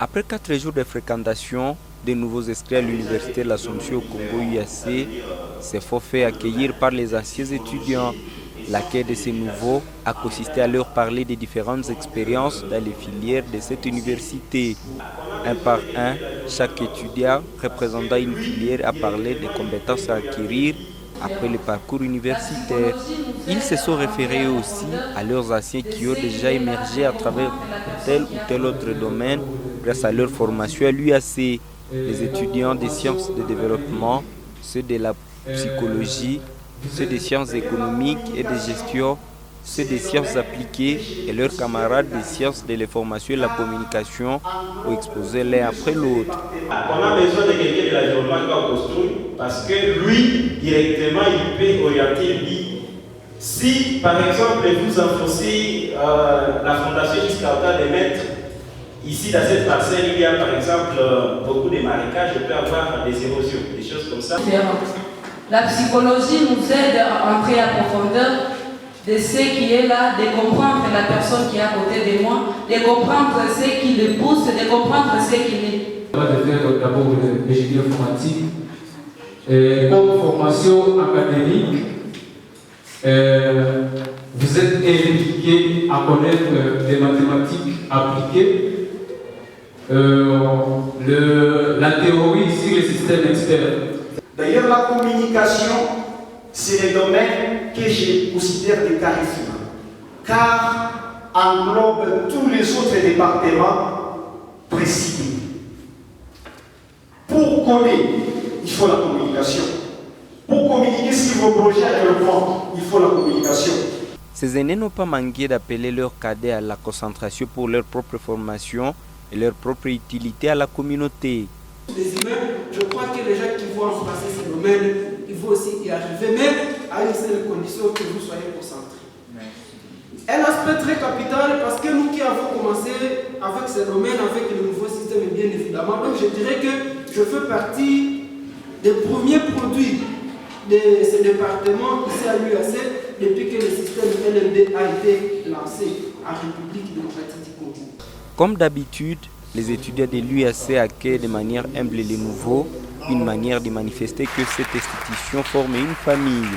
Après 4 jours de fréquentation, de nouveaux inscrits à l'université de l'Assomption au Congo UAC s'est fort fait accueillir par les anciens étudiants. L'accueil de ces nouveaux a consisté à leur parler des différentes expériences dans les filières de cette université. Un par un, chaque étudiant représentant une filière a parlé des compétences à acquérir après le parcours universitaire. Ils se sont référés aussi à leurs anciens qui ont déjà émergé à travers tel ou tel autre domaine grâce à leur formation à l'UAC. Les étudiants des sciences de développement, ceux de la psychologie, ceux des sciences économiques et de gestion, ceux des sciences appliquées et leurs camarades des sciences de l'information et de la communication ont exposé l'un après l'autre. On a besoin de quelqu'un de l'environnement qui va construire parce que lui, directement, il peut orienter lui. Si, par exemple, vous enfoncez la fondation jusqu'à autant de mètres, ici, dans cette parcelle, il y a, par exemple, beaucoup de marécages, je peux avoir des érosions, des choses comme ça. La psychologie nous aide à entrer à profondeur de ce qui est là, de comprendre la personne qui est à côté de moi, de comprendre ce qui le pousse, de comprendre ce qu'il est. On va faire d'abord l'ingénierie informatique. Comme formation académique, vous êtes éduqué à connaître les mathématiques appliquées, la théorie sur les systèmes externes. D'ailleurs, la communication, c'est le domaine que je considère de carrefour, car englobe tous les autres départements précités. Pour connaître, il faut la communication. Pour communiquer sur vos projets avec le monde, il faut la communication. Ces aînés n'ont pas manqué d'appeler leurs cadets à la concentration pour leur propre formation et leur propre utilité à la communauté. Les humains, je crois que les gens qui vont embrasser ce domaine, il faut aussi y arriver, même à une seule condition, que vous soyez concentrés. Un aspect très capital, parce que nous qui avons commencé avec ce domaine, avec le nouveau système, bien évidemment, donc je dirais que je fais partie des premiers produits de ce département ici à l'UAC depuis que le système LMD a été lancé en République démocratique du Congo. Comme d'habitude, les étudiants de l'UAC accueillent de manière humble les nouveaux, une manière de manifester que cette institution forme une famille.